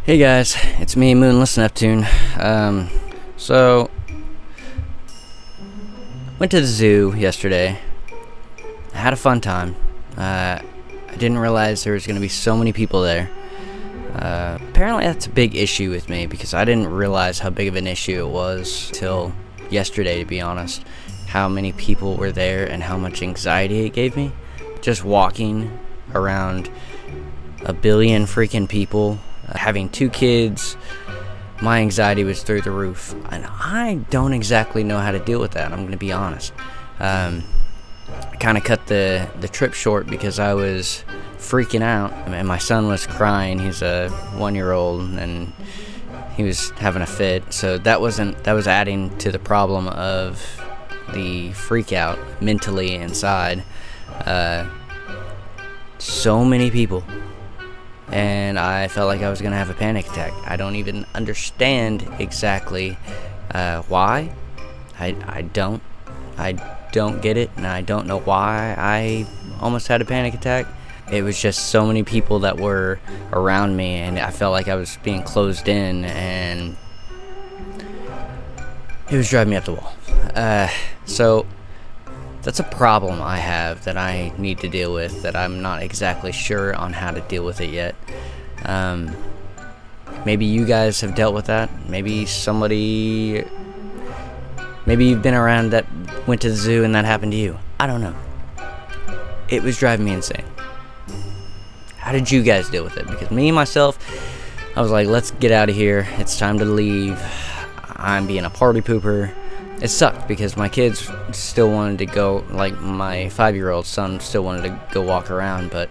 Hey guys, it's me, Moonless Neptune. So went to the zoo yesterday. Had a fun time. I didn't realize there was going to be so many people there. Apparently that's a big issue with me because I didn't realize how big of an issue it was till yesterday, to be honest. How many people were there and how much anxiety it gave me. Just walking around a billion freaking people. Having 2 kids, my anxiety was through the roof, and I don't exactly know how to deal with that. I'm going to be honest. I kind of cut the trip short because I was freaking out, and my son was crying. He's a 1-year-old, and he was having a fit. So that was adding to the problem of the freak out mentally inside. So many people. And I felt like I was going to have a panic attack. I don't even understand exactly why. I don't get it, and I don't know why I almost had a panic attack. It was just so many people that were around me, and I felt like I was being closed in, and it was driving me up the wall. So that's a problem I have that I need to deal with, that I'm not exactly sure on how to deal with it yet. Maybe you guys have dealt with that. Maybe you've been around that went to the zoo and that happened to you. I don't know. It was driving me insane. How did you guys deal with it? Because me, myself, I was like, let's get out of here. It's time to leave. I'm being a party pooper. It sucked because my kids still wanted to go, like my 5-year-old son still wanted to go walk around, but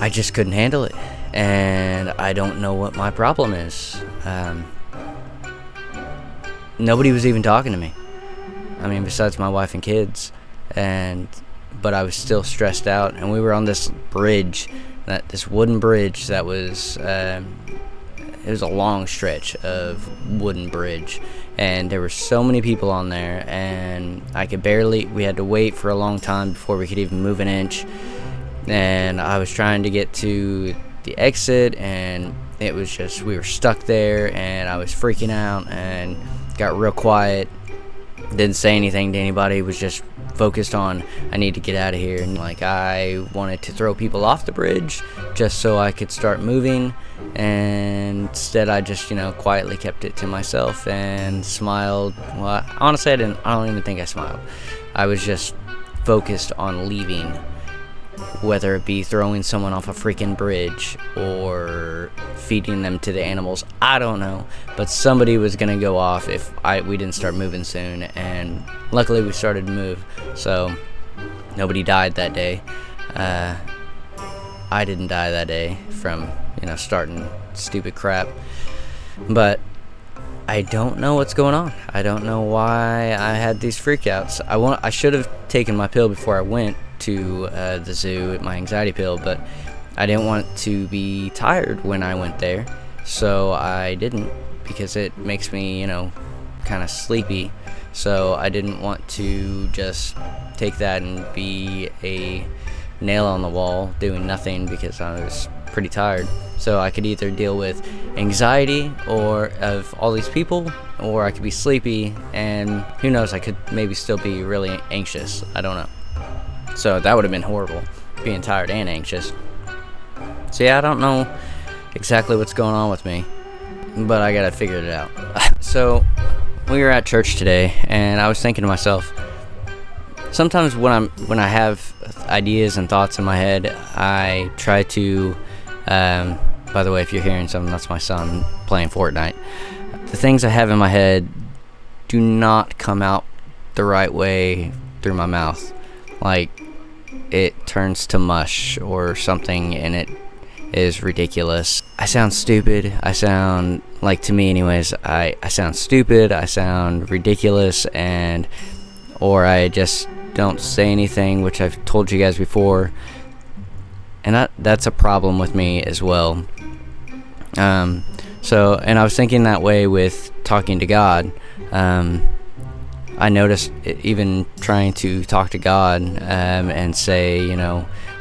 I just couldn't handle it, and I don't know what my problem is. Nobody was even talking to me. I mean, besides my wife and kids, but I was still stressed out, and we were on this bridge, this wooden bridge that was, it was a long stretch of wooden bridge, and there were so many people on there, and we had to wait for a long time before we could even move an inch, and I was trying to get to the exit, and it was just, we were stuck there, and I was freaking out, and got real quiet, didn't say anything to anybody, was just focused on, I need to get out of here, and I wanted to throw people off the bridge just so I could start moving, and instead I just quietly kept it to myself and smiled. Well, honestly, I don't even think I smiled. I was just focused on leaving, whether it be throwing someone off a freaking bridge or feeding them to the animals. I don't know, but somebody was gonna go off if we didn't start moving soon, and luckily we started to move, so nobody died that day. I didn't die that day from starting stupid crap, but I don't know what's going on. I don't know why I had these freakouts. I should have taken my pill before I went to the zoo, my anxiety pill, but I didn't want to be tired when I went there, so I didn't, because it makes me kind of sleepy, so I didn't want to just take that and be a nail on the wall doing nothing, because I was pretty tired. So I could either deal with anxiety or of all these people, or I could be sleepy, and who knows, I could maybe still be really anxious. I don't know. So that would have been horrible, being tired and anxious. So yeah, I don't know exactly what's going on with me, but I gotta figure it out. So we were at church today, and I was thinking to myself, sometimes when I have ideas and thoughts in my head, I try to, by the way, if you're hearing something, that's my son playing Fortnite. The things I have in my head do not come out the right way through my mouth. Like, it turns to mush or something, and it is ridiculous. I sound stupid. I sound, to me anyways, I sound stupid, I sound ridiculous, or I just don't say anything, which I've told you guys before, and that's a problem with me as well. So, and I was thinking that way with talking to God. I noticed even trying to talk to God and say,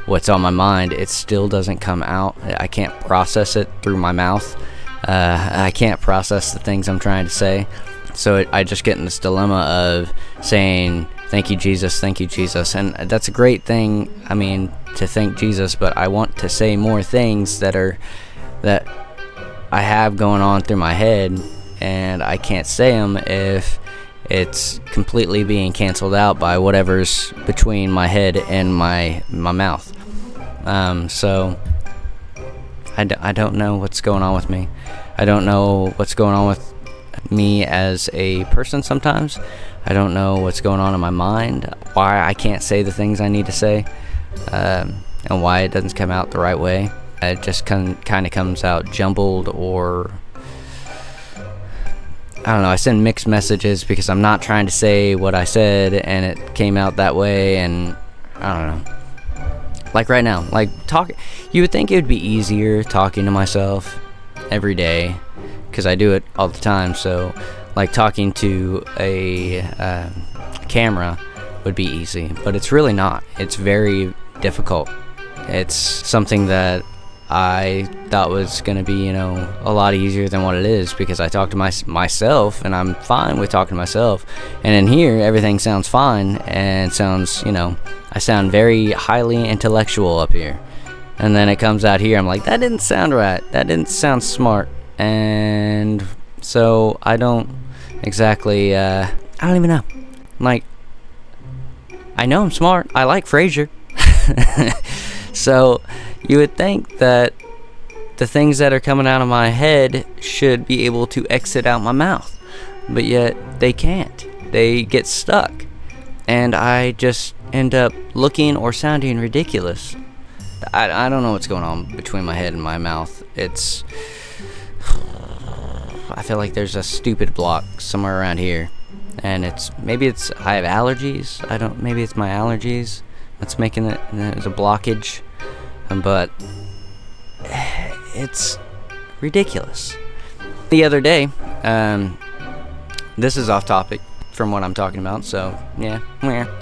what's on my mind, it still doesn't come out. I can't process it through my mouth. I can't process the things I'm trying to say. So I just get in this dilemma of saying, thank you, Jesus, thank you, Jesus. And that's a great thing, I mean, to thank Jesus, but I want to say more things that I have going on through my head, and I can't say them if it's completely being canceled out by whatever's between my head and my mouth. So I don't know what's going on with me. I don't know what's going on with me as a person sometimes. I don't know what's going on in my mind, why I can't say the things I need to say, and why it doesn't come out the right way. It just kind of comes out jumbled, or I don't know. I send mixed messages because I'm not trying to say what I said, and it came out that way, and I don't know. Like right now, like you would think it would be easier talking to myself every day, because I do it all the time. So like talking to a camera would be easy, but it's really not. It's very difficult. It's something that I thought was going to be, a lot easier than what it is, because I talk to myself, and I'm fine with talking to myself. And in here, everything sounds fine, and sounds, I sound very highly intellectual up here. And then it comes out here, I'm like, that didn't sound right. That didn't sound smart. And so I don't exactly, I don't even know. Like, I know I'm smart. I like Frasier. So you would think that the things that are coming out of my head should be able to exit out my mouth, but yet they can't. They get stuck, and I just end up looking or sounding ridiculous. I don't know what's going on between my head and my mouth. I feel like there's a stupid block somewhere around here, and maybe I have allergies. Maybe it's my allergies that's making it. There's a blockage, but it's ridiculous. The other day, this is off topic from what I'm talking about, so yeah,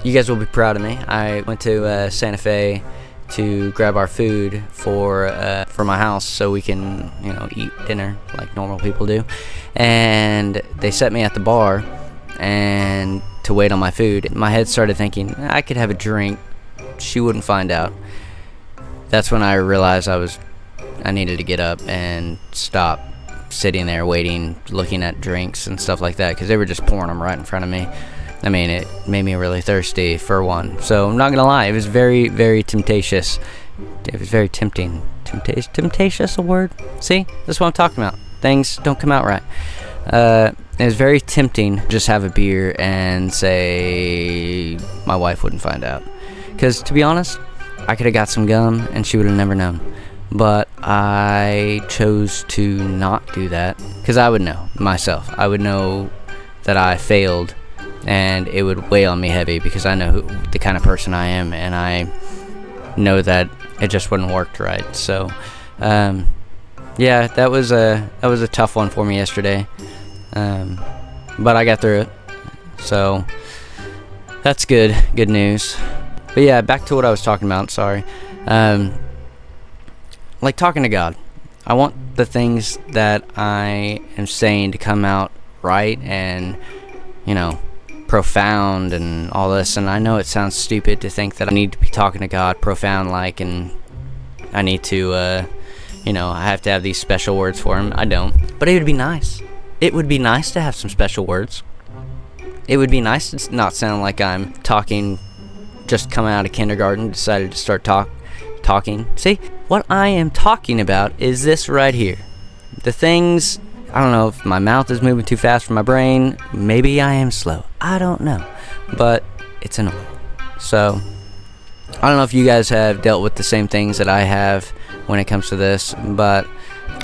you guys will be proud of me. I went to Santa Fe to grab our food for my house, so we can eat dinner like normal people do, and they set me at the bar and to wait on my food. My head started thinking, I could have a drink, she wouldn't find out. That's when I realized I needed to get up and stop sitting there waiting, looking at drinks and stuff like that, because they were just pouring them right in front of me. I mean, it made me really thirsty, for one. So I'm not gonna lie, it was very, very temptatious. It was very tempting. Temptatious a word? See, that's what I'm talking about. Things don't come out right. It was very tempting to just have a beer and say my wife wouldn't find out. Because to be honest, I could have got some gum and she would have never known. But I chose to not do that, because I would know myself. I would know that I failed, and it would weigh on me heavy, because I know the kind of person I am, and I know that it just wouldn't work right. So yeah, that was a tough one for me yesterday, but I got through it, so that's good news. But yeah, back to what I was talking about. Sorry. Like talking to God, I want the things that I am saying to come out right and profound and all this. And I know it sounds stupid to think that I need to be talking to God profound like, and I need to I have to have these special words for him. I don't, but it would be nice. It would be nice to have some special words. It would be nice to not sound like I'm talking, just coming out of kindergarten, decided to start talking. See, what I am talking about is this right here. The things, I don't know if my mouth is moving too fast for my brain. Maybe I am slow. I don't know. But it's annoying. So, I don't know if you guys have dealt with the same things that I have when it comes to this, but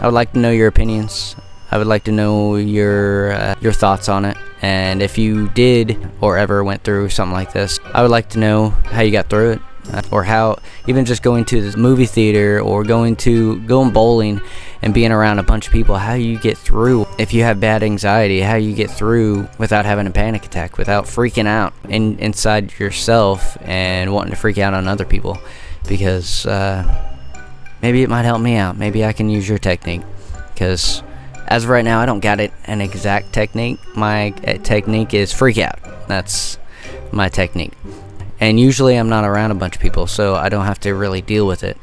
I would like to know your opinions. I would like to know your thoughts on it. And if you did or ever went through something like this, I would like to know how you got through it. Or how, even just going to the movie theater or going bowling and being around a bunch of people, how you get through. If you have bad anxiety, how you get through without having a panic attack, without freaking out inside yourself and wanting to freak out on other people. because maybe it might help me out. Maybe I can use your technique, because as of right now, I don't got an exact technique. My technique is freak out. That's my technique. And usually I'm not around a bunch of people, so I don't have to really deal with it.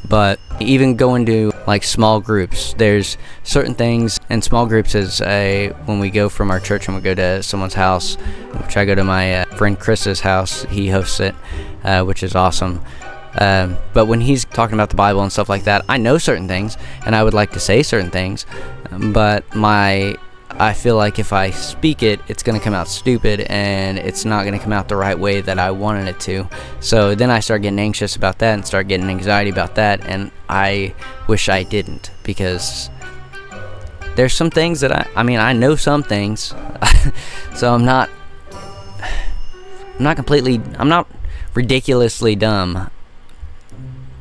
But even going to like small groups, there's certain things in small groups. When we go from our church and we go to someone's house, which I go to my friend Chris's house, he hosts it, which is awesome. But when he's talking about the Bible and stuff like that, I know certain things and I would like to say certain things, but I feel like if I speak it, it's going to come out stupid and it's not going to come out the right way that I wanted it to. So then I start getting anxious about that and start getting anxiety about that, and I wish I didn't, because there's some things that I know some things, so I'm not ridiculously dumb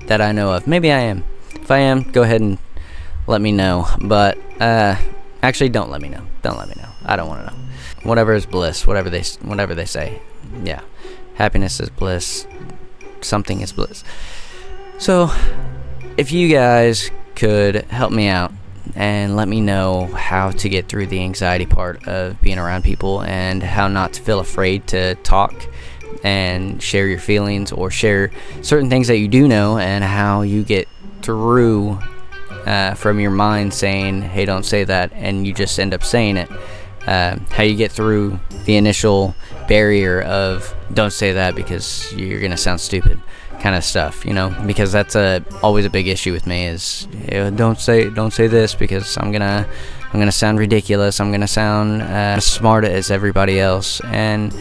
that I know of. Maybe I am. If I am, go ahead and let me know, but actually, don't let me know. Don't let me know. I don't want to know. Whatever is bliss. Whatever they say. Yeah, happiness is bliss. Something is bliss. So, if you guys could help me out and let me know how to get through the anxiety part of being around people, and how not to feel afraid to talk and share your feelings or share certain things that you do know, and how you get through from your mind saying, hey, don't say that, and you just end up saying it. How you get through the initial barrier of don't say that because you're gonna sound stupid kind of stuff, because that's always a big issue with me, is don't say this because I'm gonna sound ridiculous, I'm gonna sound as smart as everybody else, and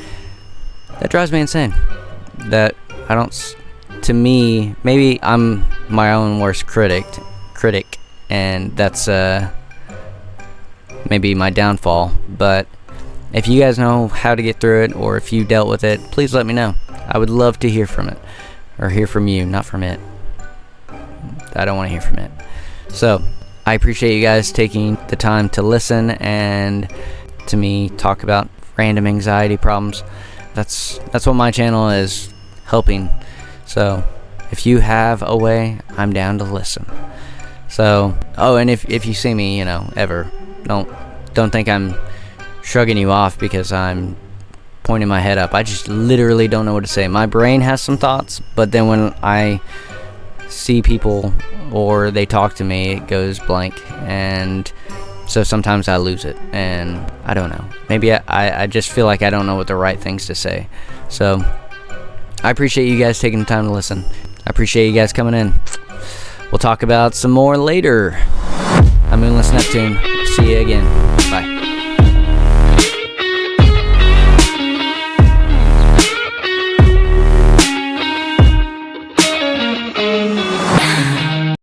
that drives me insane. That to me, maybe I'm my own worst critic, and that's maybe my downfall. But if you guys know how to get through it, or if you dealt with it, please let me know. I would love to hear from it, or hear from you, not from it. I don't want to hear from it. So I appreciate you guys taking the time to listen and to me talk about random anxiety problems. That's what my channel is, helping. So if you have a way, I'm down to listen. So, and if you see me, ever, don't think I'm shrugging you off because I'm pointing my head up. I just literally don't know what to say. My brain has some thoughts, but then when I see people or they talk to me, it goes blank, and so sometimes I lose it, and I don't know. Maybe I just feel like I don't know what the right things to say. So I appreciate you guys taking the time to listen. I appreciate you guys coming in. We'll talk about some more later. I'm Moonless Neptune. See you again. Bye.